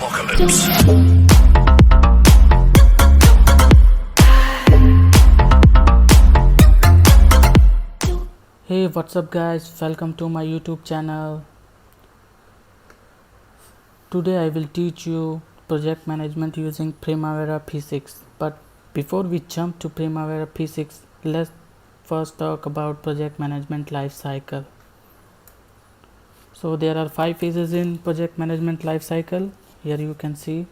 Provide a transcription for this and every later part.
apocalypse. Hey, what's up guys, welcome to my YouTube channel. Today I will teach you project management using Primavera P6. But before we jump to Primavera P6, let's first talk about project management life cycle. So there are 5 phases in project management life cycle. Here you can see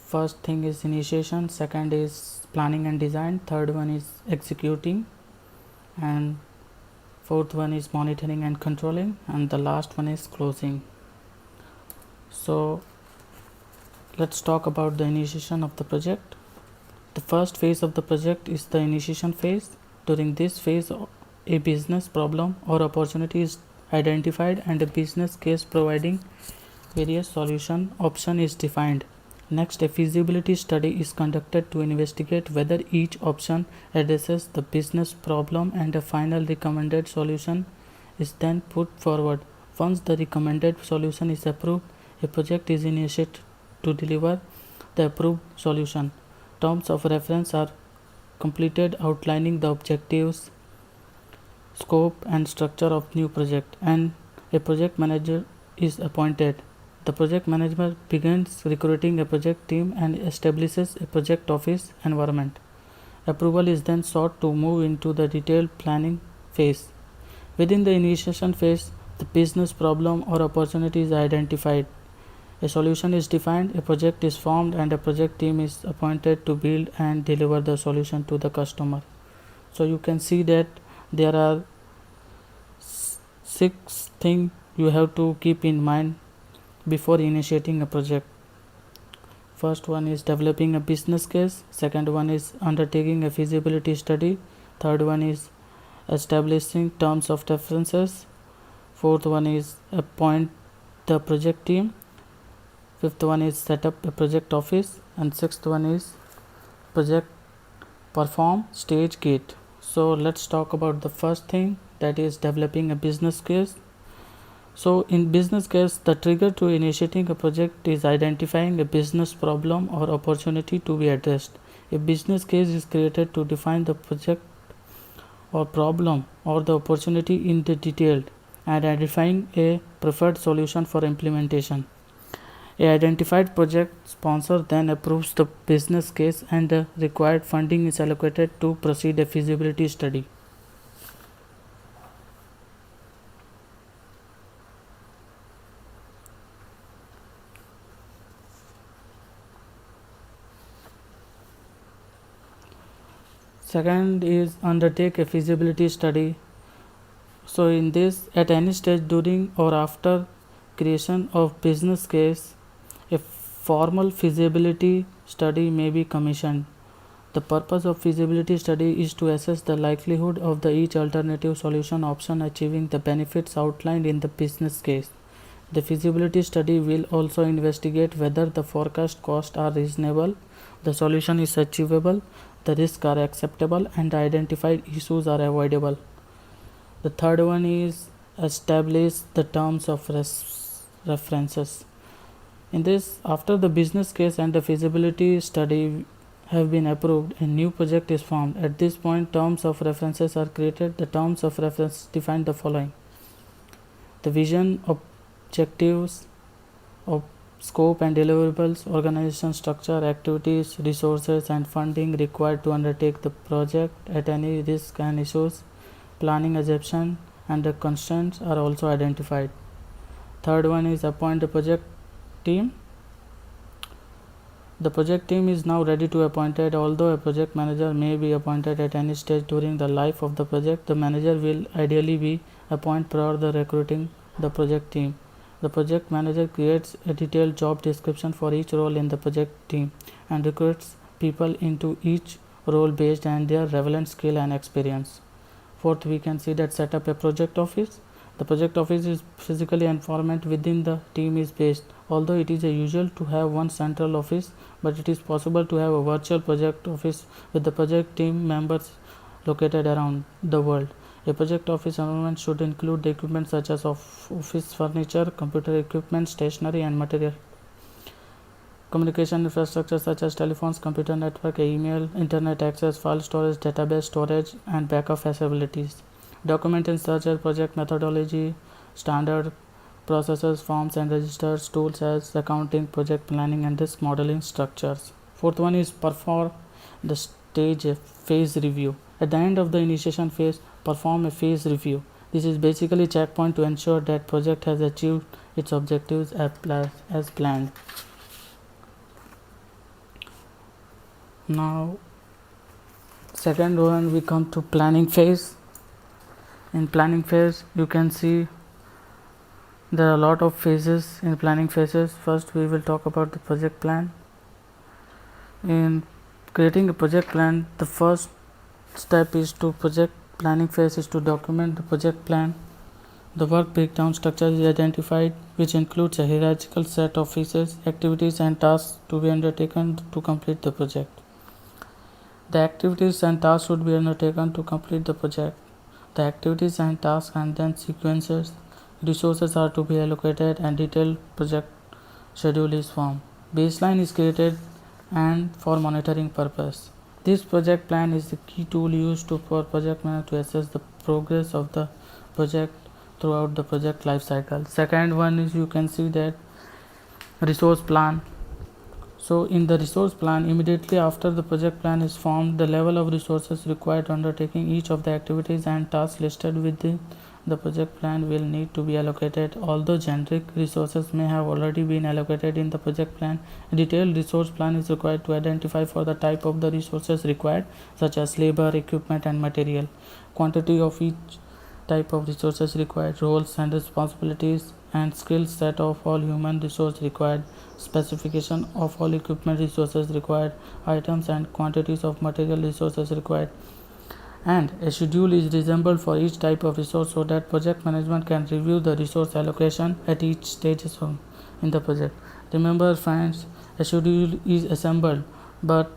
first thing is initiation, second is planning and design, third one is executing, and fourth one is monitoring and controlling, and the last one is closing. So let's talk about the initiation of the project. The first phase of the project is the initiation phase. During this phase, a business problem or opportunity is identified and a business case providing various solution option is defined. Next, a feasibility study is conducted to investigate whether each option addresses the business problem, and a final recommended solution is then put forward. Once the recommended solution is approved, a project is initiated to deliver the approved solution. Terms of reference are completed outlining the objectives, scope and structure of new project, and a project manager is appointed. The project manager begins recruiting a project team and establishes a project office environment. Approval is then sought to move into the detailed planning phase. Within the initiation phase, the business problem or opportunity is identified. A solution is defined, a project is formed, and a project team is appointed to build and deliver the solution to the customer. So you can see that there are 6 things you have to keep in mind before initiating a project. First one is developing a business case, second one is undertaking a feasibility study, third one is establishing terms of references, fourth one is appoint the project team, fifth one is set up a project office, and sixth one is project perform stage gate. So let's talk about the first thing, that is developing a business case. So in business case, the trigger to initiating a project is identifying a business problem or opportunity to be addressed. A business case is created to define the project or problem or the opportunity in the detail and identifying a preferred solution for implementation. A identified project sponsor then approves the business case, and the required funding is allocated to proceed a feasibility study. Second is undertake a feasibility study. So in this, at any stage during or after creation of business case, a formal feasibility study may be commissioned. The purpose of feasibility study is to assess the likelihood of the each alternative solution option achieving the benefits outlined in the business case. The feasibility study will also investigate whether the forecast costs are reasonable, the solution is achievable, the risks are acceptable, and the identified issues are avoidable. The third one is establish the terms of references. In this, after the business case and the feasibility study have been approved, a new project is formed. At this point, terms of references are created. The terms of reference define the following: the vision, objectives, of scope and deliverables, organization structure, activities, resources and funding required to undertake the project at any risk and issues, planning assumption and the constraints are also identified. Third one is appoint the project team. The project team is now ready to appointed. Although a project manager may be appointed at any stage during the life of the project, the manager will ideally be appointed prior to recruiting the project team. The project manager creates a detailed job description for each role in the project team and recruits people into each role based on their relevant skill and experience. Fourth, we can see that set up a project office. The project office is physically environment within the team is based. Although it is usual to have one central office, but it is possible to have a virtual project office with the project team members located around the world. A project office environment should include the equipment such as office furniture, computer equipment, stationery and material. communication infrastructure such as telephones, computer network, email, internet access, file storage, database storage, and backup facilities. Document and structure, project methodology, standard processes, forms and registers, tools as accounting, project planning, and risk modeling structures. Fourth one is perform the stage phase review. At the end of the initiation phase, perform a phase review. This is basically checkpoint to ensure that project has achieved its objectives as planned. Now, second one, we come to planning phase. In planning phase, you can see there are a lot of phases in planning phases. First, we will talk about the project plan. In creating a project plan, the first step is to project planning phase is to document the project plan. The work breakdown structure is identified, which includes a hierarchical set of phases, activities, and tasks to be undertaken to complete the project. The activities and tasks should be undertaken to complete the project. The activities and tasks and then sequences. Resources are to be allocated and detailed project schedule is formed. Baseline is created and for monitoring purpose. This project plan is the key tool used for project manager to assess the progress of the project throughout the project life cycle. Second one is you can see that resource plan. So in the resource plan, immediately after the project plan is formed, the level of resources required to undertaking each of the activities and tasks listed within the project plan will need to be allocated. Although generic resources may have already been allocated in the project plan, a detailed resource plan is required to identify for the type of the resources required, such as labor, equipment, and material, quantity of each type of resources required, roles and responsibilities, and skill set of all human resource required, specification of all equipment resources required, items and quantities of material resources required, and a schedule is reassembled for each type of resource so that project management can review the resource allocation at each stage in the project. Remember friends, a schedule is assembled, but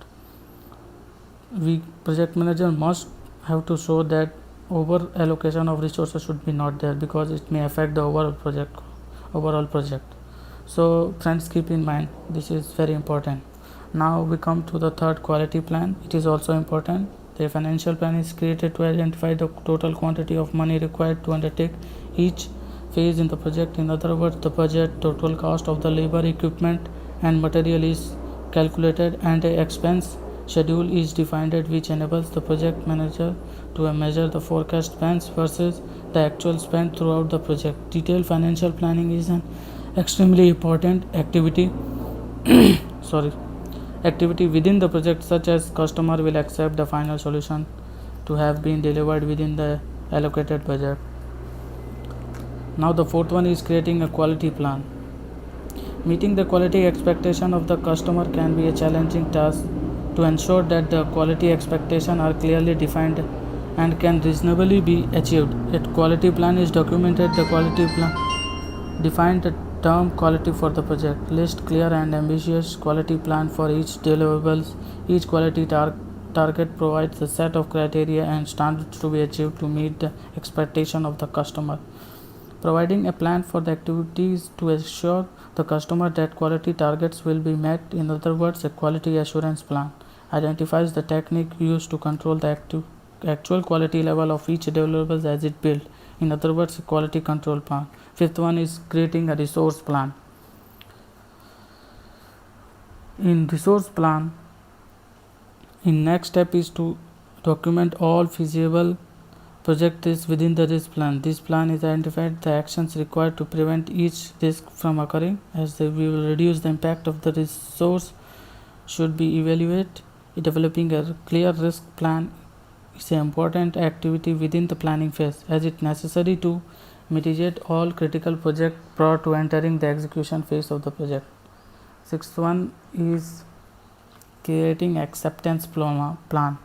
project manager must have to show that over allocation of resources should be not there, because it may affect the overall project. So friends, keep in mind, this is very important. Now we come to the third, quality plan. It is also important. The financial plan is created to identify the total quantity of money required to undertake each phase in the project. In other words, the budget, total cost of the labor, equipment, and material is calculated, and an expense schedule is defined which enables the project manager to measure the forecast spends versus the actual spend throughout the project. Detailed financial planning is an extremely important activity within the project, such as customer will accept the final solution to have been delivered within the allocated budget. Now the fourth one is creating a quality plan. Meeting the quality expectation of the customer can be a challenging task. To ensure that the quality expectations are clearly defined and can reasonably be achieved, a quality plan is documented. The quality plan defines the term quality for the project, list clear and ambitious quality plan for each deliverables. Each quality target provides a set of criteria and standards to be achieved to meet the expectation of the customer. Providing a plan for the activities to assure the customer that quality targets will be met. In other words, a quality assurance plan identifies the technique used to control the actual quality level of each deliverables as it built. In other words, a quality control plan. Fifth one is creating a resource plan. In resource plan, in next step is to document all feasible project risks within the risk plan. This plan is identified the actions required to prevent each risk from occurring, as we will reduce the impact of the resource should be evaluated. Developing a clear risk plan is an important activity within the planning phase, as it is necessary to mitigate all critical project prior to entering the execution phase of the project. Sixth one is creating acceptance plan.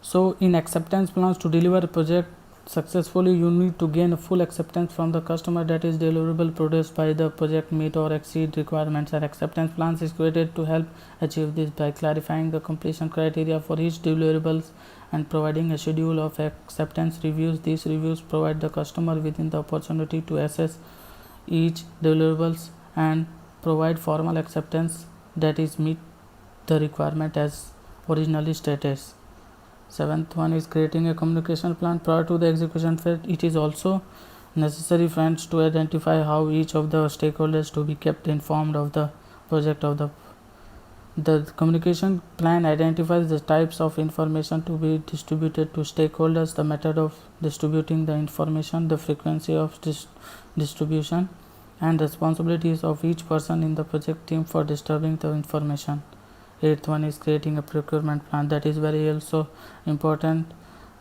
So in acceptance plans, to deliver a project successfully, you need to gain a full acceptance from the customer that is deliverable produced by the project meet or exceed requirements. And acceptance plans is created to help achieve this by clarifying the completion criteria for each deliverables and providing a schedule of acceptance reviews. These reviews provide the customer within the opportunity to assess each deliverables and provide formal acceptance that is meet the requirement as originally stated. Seventh one is creating a communication plan prior to the execution phase. It is also necessary, friends, to identify how each of the stakeholders to be kept informed of the project of the communication plan identifies the types of information to be distributed to stakeholders, the method of distributing the information, the frequency of distribution, and responsibilities of each person in the project team for distributing the information. Eighth one is creating a procurement plan. That is very also important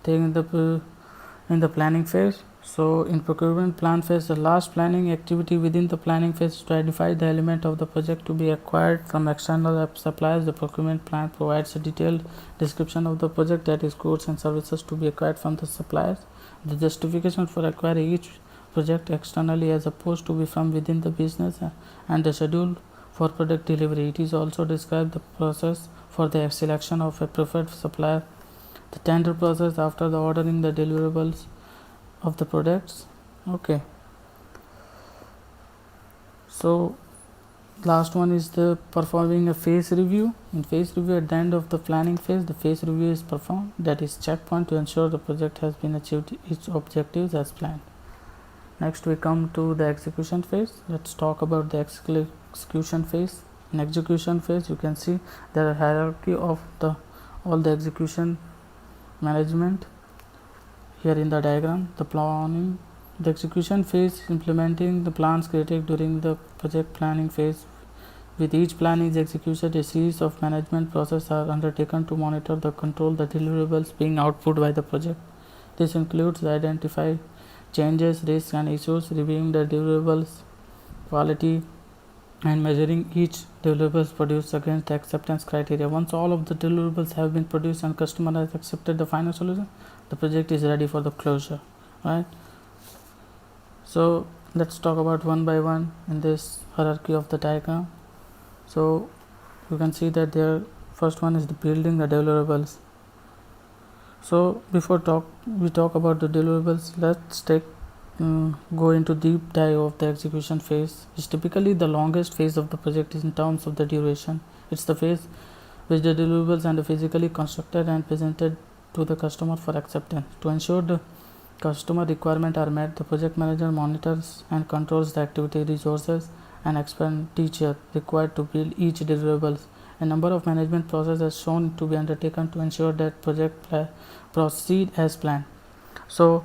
thing in the planning phase. So in procurement plan phase, the last planning activity within the planning phase is to identify the element of the project to be acquired from external suppliers. The procurement plan provides a detailed description of the project, that is goods and services to be acquired from the suppliers, the justification for acquiring each project externally as opposed to be from within the business, and the schedule for product delivery. It is also described the process for the selection of a preferred supplier, the tender process after the ordering the deliverables of the products. Okay, so last one is the performing a phase review. In phase review, at the end of the planning phase, the phase review is performed, that is checkpoint to ensure the project has been achieved its objectives as planned. Next we come to the execution phase. Let's talk about the execution phase. In execution phase, you can see there are hierarchy of all the execution management here in the diagram. The planning, the execution phase, implementing the plans created during the project planning phase. With each plan is executed, a series of management processes are undertaken to monitor the control the deliverables being output by the project. This includes the identify changes, risks and issues, reviewing the deliverables quality, and measuring each deliverables produced against the acceptance criteria. Once all of the deliverables have been produced and customer has accepted the final solution, the project is ready for the closure, right? So let's talk about one by one in this hierarchy of the diagram. So you can see that there first one is the building the deliverables. So before we talk about the deliverables, let's go into deep dive of the execution phase. It's typically the longest phase of the project in terms of the duration. It's the phase which the deliverables and physically constructed and presented to the customer for acceptance. To ensure the customer requirements are met, the project manager monitors and controls the activity, resources and expenditure required to build each deliverables. A number of management processes are shown to be undertaken to ensure that project proceed as planned. So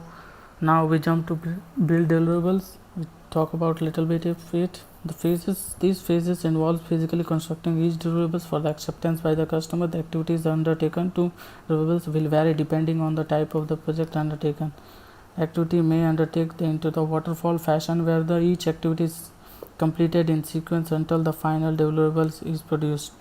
now we jump to build deliverables. We talk about little bit of it. These phases involve physically constructing each deliverables for the acceptance by the customer. The activities undertaken to deliverables will vary depending on the type of the project undertaken. Activity may undertake into the waterfall fashion, where each activity is completed in sequence until the final deliverables is produced.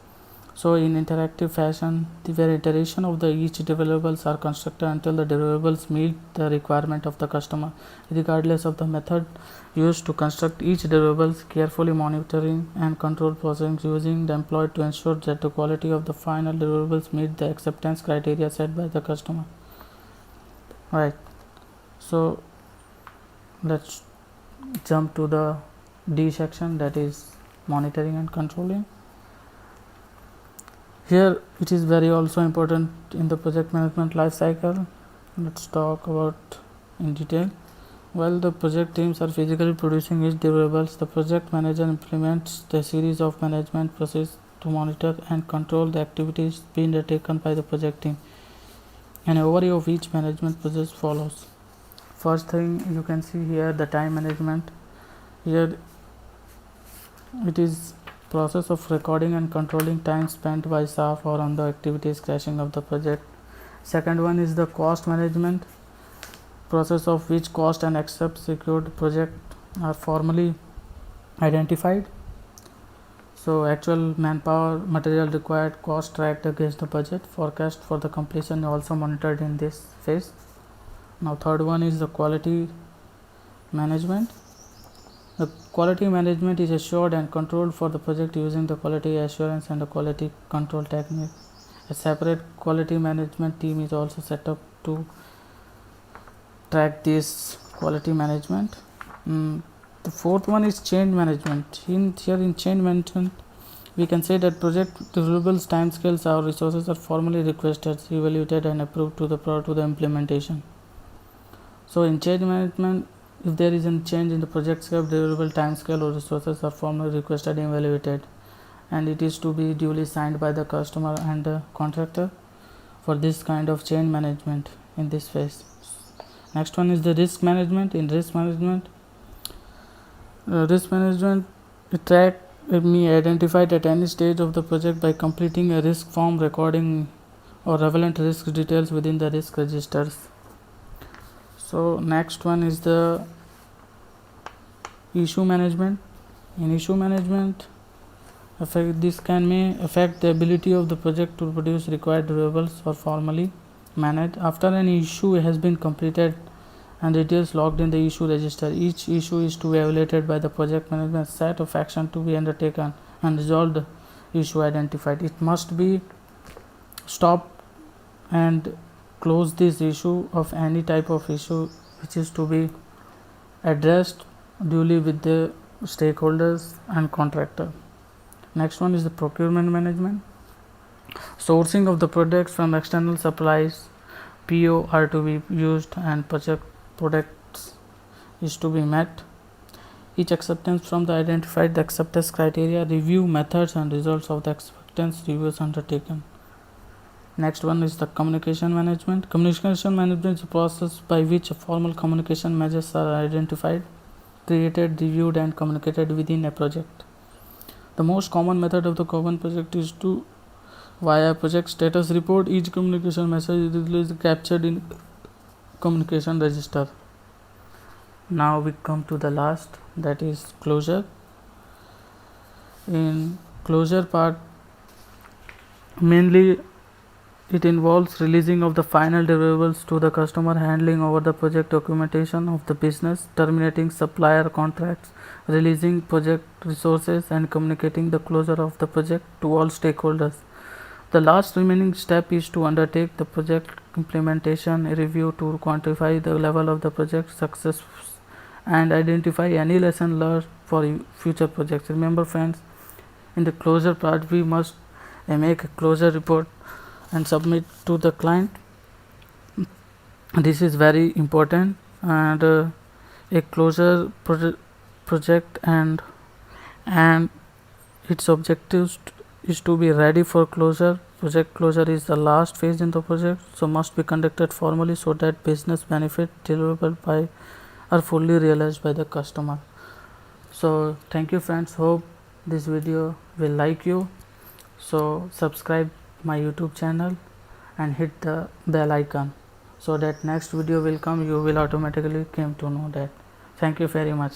So in interactive fashion, where iteration of the each deliverables are constructed until the deliverables meet the requirement of the customer, regardless of the method used to construct each deliverables. Carefully monitoring and control processes using the employed to ensure that the quality of the final deliverables meet the acceptance criteria set by the customer. Right. So let's jump to the D section, that is monitoring and controlling. Here it is very also important in the project management life cycle. Let's talk about in detail. While the project teams are physically producing each deliverables, the project manager implements the series of management processes to monitor and control the activities being undertaken by the project team. An overview of each management process follows. First thing you can see here, the time management. Here it is process of recording and controlling time spent by staff or on the activities crashing of the project. Second one is the cost management, process of which cost and secured project are formally identified. So actual manpower, material required, cost tracked against the budget, forecast for the completion also monitored in this phase. Now third one is the quality management. The quality management is assured and controlled for the project using the quality assurance and the quality control technique. A separate quality management team is also set up to track this quality management. The fourth one is change management. In change management, we can say that project deliverables, timescales, or resources are formally requested, evaluated, and approved to the implementation. So in change management, if there is a change in the project scope, deliverable, timescale, or resources are formally requested and evaluated, and it is to be duly signed by the customer and the contractor for this kind of change management in this phase. Next one is the risk management. In risk management, track me identified at any stage of the project by completing a risk form recording or relevant risk details within the risk registers. So next one is the issue management. In issue management, this may affect the ability of the project to produce required deliverables or formally managed. After an issue has been completed and details logged in the issue register, each issue is to be evaluated by the project management set of action to be undertaken and resolve the issue identified. It must be stopped and close this issue of any type of issue which is to be addressed duly with the stakeholders and contractor. Next one is the procurement management. Sourcing of the products from external supplies, PO are to be used and products is to be met. Each acceptance from the identified the acceptance criteria, review methods and results of the acceptance reviews undertaken. Next one is the communication management. Communication management is a process by which formal communication measures are identified, created, reviewed and communicated within a project. The most common method of the common project is to via project status report. Each communication message is captured in communication register. Now we come to the last, that is closure. In closure part, mainly it involves releasing of the final deliverables to the customer, handling over the project documentation of the business, terminating supplier contracts, releasing project resources and communicating the closure of the project to all stakeholders. The last remaining step is to undertake the project implementation review to quantify the level of the project success and identify any lesson learned for future projects. Remember friends, in the closure part we must make a closure report and submit to the client. This is very important, and a closure project and its objectives is to be ready for closure. Project closure is the last phase in the project, so must be conducted formally so that business benefit deliverable by are fully realized by the customer. So thank you friends, hope this video will like you. So subscribe my YouTube channel and hit the bell icon so that next video will come, you will automatically came to know that. Thank you very much.